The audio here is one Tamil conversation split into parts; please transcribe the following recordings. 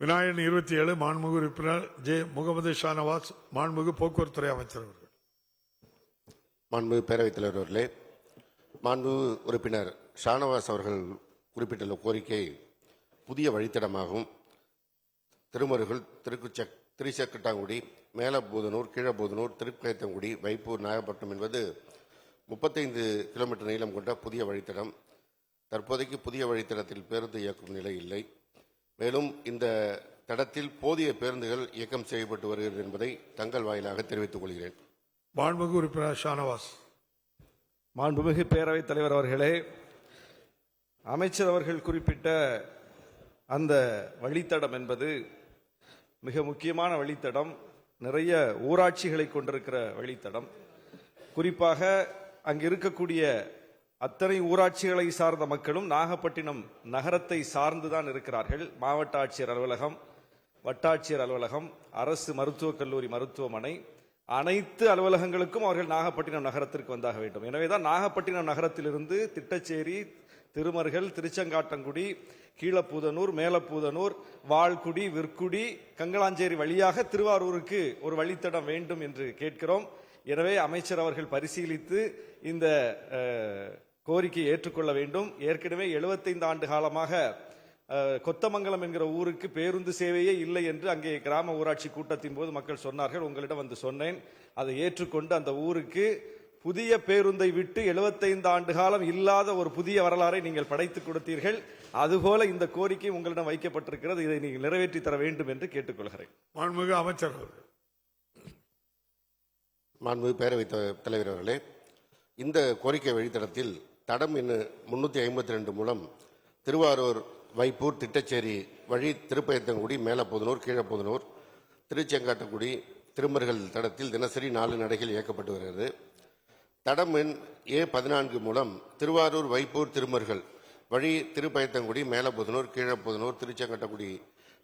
விநாயகன் 27 மாண்புமிகு உறுப்பினர் ஜே முகமது ஷானவாஸ் மாண்புமிகு போக்குவரத்துறை அமைச்சர் அவர்கள். மாண்புமிகு பேரவைத் தலைவர் அவர்களே, மாண்புமிகு உறுப்பினர் ஷானவாஸ் அவர்கள் குறிப்பிட்டுள்ள கோரிக்கை புதிய வழித்தடமாகும். திருமருகல், திருச்செக்கட்டாங்குடி, மேலபூதனூர், கீழபூதனூர், திருக்கயத்தங்குடி, வைப்பூர், நாகப்பட்டினம் என்பது 35 கிலோமீட்டர் நீளம் கொண்ட புதிய வழித்தடம். தற்போதைக்கு புதிய வழித்தடத்தில் பேருந்து இயக்கும் நிலை இல்லை. மேலும் இந்த தடத்தில் போதிய பேருந்துகள் இயக்கம் செய்யப்பட்டு வருகிறது என்பதை தங்கள் வாயிலாக தெரிவித்துக் கொள்கிறேன். மாண்புமிகு உறுப்பினர் ஷானவாஸ். மாண்புமிகு பேரவைத் தலைவர் அவர்களே, அமைச்சர் அவர்கள் குறிப்பிட்ட அந்த வழித்தடம் என்பது மிக முக்கியமான வழித்தடம். நிறைய ஊராட்சிகளை கொண்டிருக்கிற வழித்தடம். குறிப்பாக அங்கு இருக்கக்கூடிய அத்தனை ஊராட்சிகளை சார்ந்த மக்களும் நாகப்பட்டினம் நகரத்தை சார்ந்துதான் இருக்கிறார்கள். மாவட்ட ஆட்சியர் அலுவலகம், வட்டாட்சியர் அலுவலகம், அரசு மருத்துவக் கல்லூரி மருத்துவமனை, அனைத்து அலுவலகங்களுக்கும் அவர்கள் நாகப்பட்டினம் நகரத்திற்கு வந்தாக வேண்டும். எனவேதான் நாகப்பட்டினம் நகரத்திலிருந்து திட்டச்சேரி, திருமருகல், திருச்செங்காட்டங்குடி, கீழப்பூதனூர், மேலப்பூதனூர், வால்குடி, விற்குடி, கங்களாஞ்சேரி வழியாக திருவாரூருக்கு ஒரு வழித்தடம் வேண்டும் என்று கேட்கிறோம். எனவே அமைச்சர் அவர்கள் பரிசீலித்து இந்த கோரிக்கையை ஏற்றுக்கொள்ள வேண்டும். ஏற்கனவே 75 ஆண்டு காலமாக கொத்தமங்கலம் என்கிற ஊருக்கு பேருந்து சேவையே இல்லை என்று அங்கே கிராம ஊராட்சி கூட்டத்தின் போது மக்கள் சொன்னார்கள். உங்களிடம் வந்து சொன்னேன். அதை ஏற்றுக்கொண்டு அந்த ஊருக்கு புதிய பேருந்தை விட்டு 75 ஆண்டு காலம் இல்லாத ஒரு புதிய வரலாறை நீங்கள் படைத்துக் கொடுத்தீர்கள். அதுபோல இந்த கோரிக்கை உங்களிடம் வைக்கப்பட்டிருக்கிறது. இதை நீங்கள் நிறைவேற்றி தர வேண்டும் என்று கேட்டுக்கொள்கிறேன். மாண்புமிகு அமைச்சர். மாண்புமிகு பேரவைத் தலைவர் அவர்களே, இந்த கோரிக்கை வழித்தடத்தில் தடம் எண் 352 மூலம் திருவாரூர், வைப்பூர், திட்டச்சேரி வழி திருப்பயத்தங்குடி, மேலப்பூதனூர், கீழப்பூதனூர், திருச்செங்காட்டங்குடி, திருமருகல் தடத்தில் தினசரி 4 நடைகள் இயக்கப்பட்டு வருகிறது. தடம் எண் A14 மூலம் திருவாரூர், வைப்பூர், திருமருகல் வழி திருப்பயத்தங்குடி, மேலப்பூதனூர், கீழப்பூதனூர், திருச்செங்காட்டங்குடி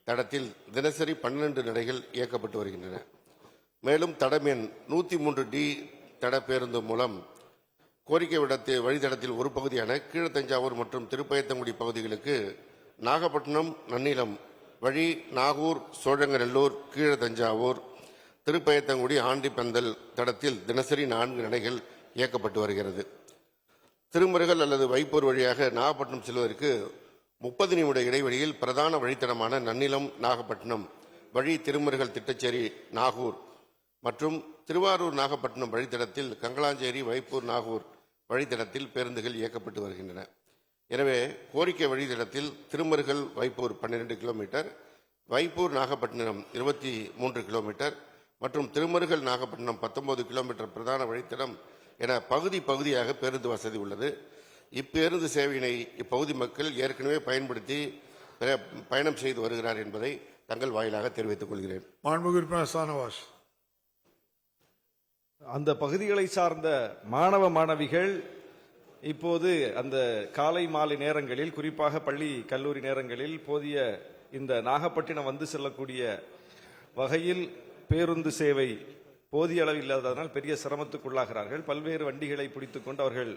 தடத்தில் தினசரி 12 நடைகள் இயக்கப்பட்டு வருகின்றன. மேலும் தடம் எண் 103D தட பேருந்து மூலம் கோரிக்கை வழித்தடத்தில் ஒரு பகுதியான கீழத்தஞ்சாவூர் மற்றும் திருப்பயத்தங்குடி பகுதிகளுக்கு நாகப்பட்டினம் நன்னிலம் வழி நாகூர், சோழங்கநல்லூர், கீழத்தஞ்சாவூர், திருப்பயத்தங்குடி, ஆண்டிப்பந்தல் தடத்தில் தினசரி 4 நடைகள் இயக்கப்பட்டு வருகிறது. திருமருகல் அல்லது வைப்பூர் வழியாக நாகப்பட்டினம் செல்வதற்கு 30 நிமிட இடைவெளியில் பிரதான வழித்தடமான நன்னிலம், நாகப்பட்டினம் வழி திருமருகல், திட்டச்சேரி, நாகூர் மற்றும் திருவாரூர், நாகப்பட்டினம் வழித்தடத்தில் கங்களாஞ்சேரி, வைப்பூர், நாகூர் வழித்தடத்தில் பேருந்துகள் இயக்கப்பட்டு வருகின்றன. எனவே கோரிக்கை வழித்தடத்தில் திருமருகல், வைப்பூர் 12 கிலோமீட்டர், வைப்பூர், நாகப்பட்டினம் 23 கிலோமீட்டர் மற்றும் திருமருகல், நாகப்பட்டினம் 19 கிலோமீட்டர் பிரதான வழித்தடம் என பகுதியாக பேருந்து வசதி உள்ளது. இப்பேருந்து சேவையினை இப்பகுதி மக்கள் ஏற்கனவே பயன்படுத்தி பயணம் செய்து வருகிறார் என்பதை தங்கள் வாயிலாக தெரிவித்துக் கொள்கிறேன். மாண்புமிகு உறுப்பினர் ஷானவாஸ். அந்த பகுதிகளை சார்ந்த மாணவ மாணவிகள் இப்போது அந்த காலை மாலை நேரங்களில், குறிப்பாக பள்ளி கல்லூரி நேரங்களில் போதிய இந்த நாகப்பட்டினம் வந்து செல்லக்கூடிய வகையில் பேருந்து சேவை போதிய அளவு இல்லாததனால் பெரிய சிரமத்துக்குள்ளாகிறார்கள். பல்வேறு வண்டிகளை பிடித்துக் கொண்டு அவர்கள்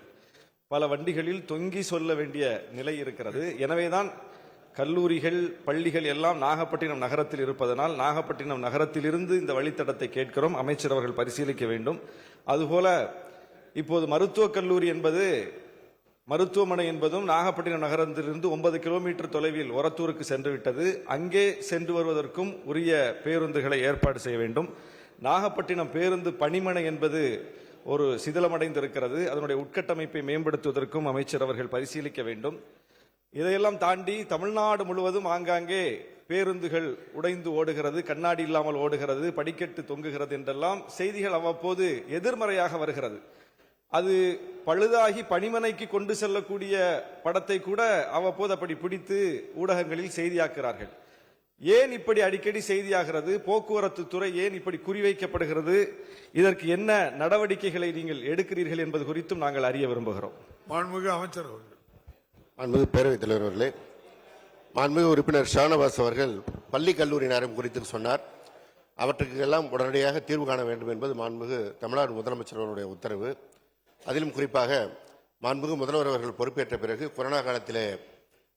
பல வண்டிகளில் தொங்கி சொல்ல வேண்டிய நிலை இருக்கிறது. எனவேதான் கல்லூரிகள், பள்ளிகள் எல்லாம் நாகப்பட்டினம் நகரத்தில் இருப்பதனால் நாகப்பட்டினம் நகரத்திலிருந்து இந்த வழித்தடத்தை கேட்கிறோம். அமைச்சர் அவர்கள் பரிசீலிக்க வேண்டும். அதுபோல இப்போது மருத்துவக் கல்லூரி என்பது, மருத்துவமனை என்பதும் நாகப்பட்டினம் நகரத்திலிருந்து 9 கிலோமீட்டர் தொலைவில் ஒரத்தூருக்கு சென்று விட்டது. அங்கே சென்று வருவதற்கும் உரிய பேருந்துகளை ஏற்பாடு செய்ய வேண்டும். நாகப்பட்டினம் பேருந்து பணிமனை என்பது ஒரு சிதிலமடைந்திருக்கிறது. அதனுடைய உட்கட்டமைப்பை மேம்படுத்துவதற்கும் அமைச்சர் அவர்கள் பரிசீலிக்க வேண்டும். இதையெல்லாம் தாண்டி தமிழ்நாடு முழுவதும் ஆங்காங்கே பேருந்துகள் உடைந்து ஓடுகிறது, கண்ணாடி இல்லாமல் ஓடுகிறது, படிக்கட்டு தொங்குகிறது என்றெல்லாம் செய்திகள் அவ்வப்போது எதிர்மறையாக வருகிறது. அது பழுதாகி பணிமனைக்கு கொண்டு செல்லக்கூடிய படத்தை கூட அவ்வப்போது அப்படி பிடித்து ஊடகங்களில் செய்தியாக்குகிறார்கள். ஏன் இப்படி அடிக்கடி செய்தியாகிறது? போக்குவரத்து துறை ஏன் இப்படி குறிவைக்கப்படுகிறது? இதற்கு என்ன நடவடிக்கைகளை நீங்கள் எடுக்கிறீர்கள் என்பது குறித்தும் நாங்கள் அறிய விரும்புகிறோம். மாண்புமிகு அமைச்சர் அவர்கள். மாண்புமிகு பேரவைத் தலைவர் அவர்களே, மாண்புமிகு உறுப்பினர் ஷானவாஸ் அவர்கள் பள்ளி கல்லூரி நேரம் குறித்து சொன்னார். அவற்றுக்கு எல்லாம் உடனடியாக தீர்வு காண வேண்டும் என்பது மாண்புமிகு தமிழ்நாடு முதலமைச்சர் அவருடைய உத்தரவு. அதிலும் குறிப்பாக மாண்புமிகு முதல்வர் அவர்கள் பொறுப்பேற்ற பிறகு கொரோனா காலத்திலே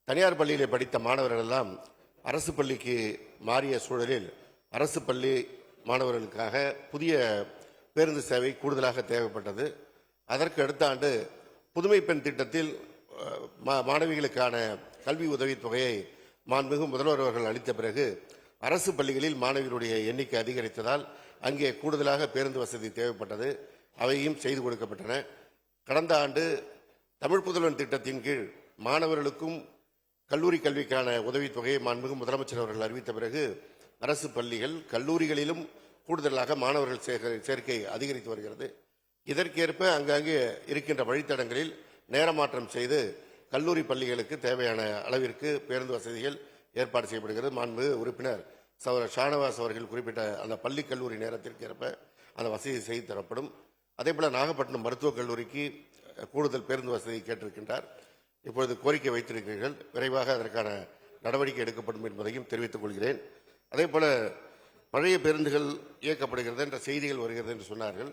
தனியார் பள்ளியிலே படித்த மாணவர்கள் எல்லாம் அரசு பள்ளிக்கு மாறிய சூழலில் அரசு பள்ளி மாணவர்களுக்காக புதிய பேருந்து சேவை கூடுதலாக தேவைப்பட்டது. அதற்கு அடுத்த ஆண்டு புதுமை பெண் திட்டத்தில் மாணவிகளுக்கான கல்வி உதவித்தொகையை மாண்புமிகு முதல்வர் அவர்கள் அளித்த பிறகு அரசு பள்ளிகளில் மாணவிகளுடைய எண்ணிக்கை அதிகரித்ததால் அங்கே கூடுதலாக பேருந்து வசதி தேவைப்பட்டது. அவையும் செய்து கொடுக்கப்பட்டன. கடந்த ஆண்டு தமிழ் புதல்வன் திட்டத்தின் கீழ் மாணவர்களுக்கும் கல்லூரி கல்விக்கான உதவித்தொகையை மாண்புமிகு முதலமைச்சர் அவர்கள் அறிவித்த பிறகு அரசு பள்ளிகள் கல்லூரிகளிலும் கூடுதலாக மாணவர்கள் சேர்க்கை அதிகரித்து வருகிறது. இதற்கேற்ப அங்கங்கே இருக்கின்ற வழித்தடங்களில் நேரமாற்றம் செய்து கல்லூரி பள்ளிகளுக்கு தேவையான அளவிற்கு பேருந்து வசதிகள் ஏற்பாடு செய்யப்படுகிறது. மாண்புமிகு உறுப்பினர் ஷானவாஸ் அவர்கள் குறிப்பிட்ட அந்த பள்ளி கல்லூரி நேரத்திற்கு ஏற்ப அந்த வசதி செய்து தரப்படும். அதேபோல நாகப்பட்டினம் மருத்துவக் கல்லூரிக்கு கூடுதல் பேருந்து வசதி கேட்டிருக்கின்றார். இப்பொழுது கோரிக்கை வைத்திருக்கிறீர்கள். விரைவாக அதற்கான நடவடிக்கை எடுக்கப்படும் என்பதையும் தெரிவித்துக் கொள்கிறேன். அதேபோல பழைய பேருந்துகள் இயக்கப்படுகிறது என்ற செய்திகள் வருகிறது என்று சொன்னார்கள்.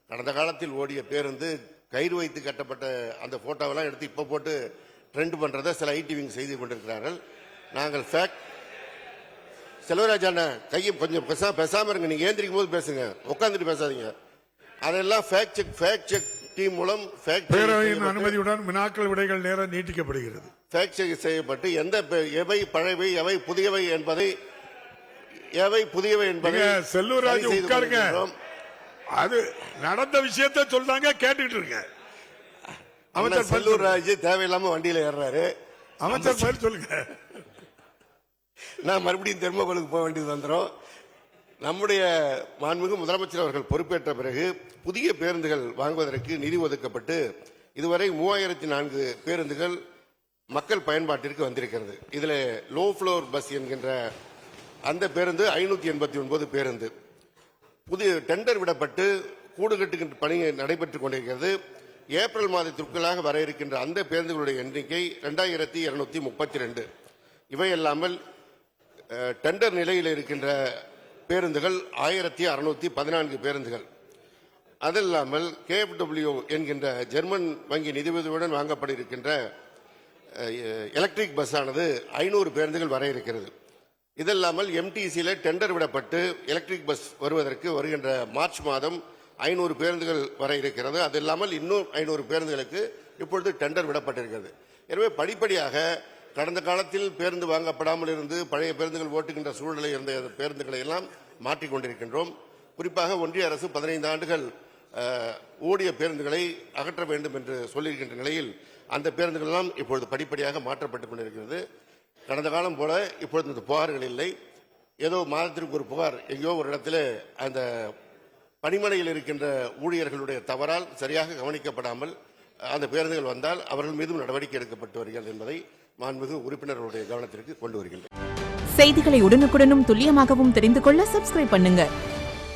கடந்த காலத்தில் ஓடிய பேருந்து கயிறு வைத்து கட்டப்பட்ட அந்த போட்டோவெல்லாம் எடுத்து இப்போ போட்டு ட்ரெண்ட் பண்றதை சில ஐடிவிங் செய்து கொண்டிருக்கிறார்கள். நாங்கள் செல்வராஜ் அண்ணன் கையை கொஞ்சம் பேசாம இருங்க. நீங்க ஏந்திரிக்கும் போது பேசுங்க, உட்காந்துட்டு பேசாதீங்க. அதெல்லாம் ஃபேக்ட் செக் டீம் மூலம் பேரவையின் அனுமதியுடன் வினாக்கள் விடைகள் நேரம் நீட்டிக்கப்படுகிறது. ஃபேக்ட் செக் செய்யப்பட்டு எவை பழையவை எவை புதியவை என்பதை செல்வராஜ் உட்காருங்க. அது நடந்த விஷயத்தை சொல்றாங்க, கேட்டுக்கிட்டு இருக்க. அமைச்சர் செல்லூர்ராஜ் தேவையில்லாம வண்டியில ஏறாரு. அமைச்சர் பேர் சொல்லுங்க. நான் மறுபடியும் தெர்மோகோலுக்கு போக வேண்டியது வந்துடும். நம்முடைய மாண்புமிகு முதலமைச்சர் அவர்கள் பொறுப்பேற்ற பிறகு புதிய பேருந்துகள் வாங்குவதற்கு நிதி ஒதுக்கப்பட்டு இதுவரை 3004 பேருந்துகள் மக்கள் பயன்பாட்டிற்கு வந்திருக்கிறது. இதில் லோ ஃப்ளோர் பஸ் என்கின்ற அந்த பேருந்து 589 பேருந்து புதிய டெண்டர் விடப்பட்டு கூடு கட்டுகின்ற பணி நடைபெற்றுக் கொண்டிருக்கிறது. ஏப்ரல் மாதத்திற்குள்ளாக வர இருக்கின்ற அந்த பேருந்துகளுடைய எண்ணிக்கை 2232. இவையல்லாமல் டெண்டர் நிலையில் இருக்கின்ற பேருந்துகள் 1614 பேருந்துகள். அதில்லாமல் KFW என்கின்ற ஜெர்மன் வங்கி நிதியுதவியுடன் வாங்கப்பட இருக்கின்ற எலக்ட்ரிக் பஸ் ஆனது 500 பேருந்துகள் வர இருக்கிறது. இதல்லாமல் MTCயில் டெண்டர் விடப்பட்டு எலக்ட்ரிக் பஸ் வருவதற்கு வருகின்ற மார்ச் மாதம் 500 பேருந்துகள் வர இருக்கிறது. அது இல்லாமல் இன்னும் 500 பேருந்துகளுக்கு இப்பொழுது டெண்டர் விடப்பட்டிருக்கிறது. எனவே படிப்படியாக கடந்த காலத்தில் பேருந்து வாங்கப்படாமல் இருந்து பழைய பேருந்துகள் ஓட்டுகின்ற சூழ்நிலை இருந்த பேருந்துகளை எல்லாம் மாற்றிக்கொண்டிருக்கின்றோம். குறிப்பாக ஒன்றிய அரசு 15 ஆண்டுகள் ஓடிய பேருந்துகளை அகற்ற வேண்டும் என்று சொல்லியிருக்கின்ற நிலையில் அந்த பேருந்துகள் எல்லாம் இப்பொழுது படிப்படியாக மாற்றப்பட்டுக் கொண்டிருக்கிறது. கடந்த காலம் போல இப்பொழுது இந்த புகார்கள் இல்லை. ஏதோ மாதத்திற்கு ஒரு புகார் எங்கேயோ ஒரு இடத்துல அந்த பணிமனையில் இருக்கின்ற ஊழியர்களுடைய தவறால் சரியாக கவனிக்கப்படாமல் அந்த பேருந்துகள் வந்தால் அவர்கள் மீதும் நடவடிக்கை எடுக்கப்பட்டு வருகிறது என்பதை மாண்புமிகு உறுப்பினர்களுடைய கவனத்திற்கு கொண்டு வருகின்றனர். செய்திகளை உடனுக்குடனும் துல்லியமாகவும் தெரிந்து கொள்ள சப்ஸ்கிரைப் பண்ணுங்க.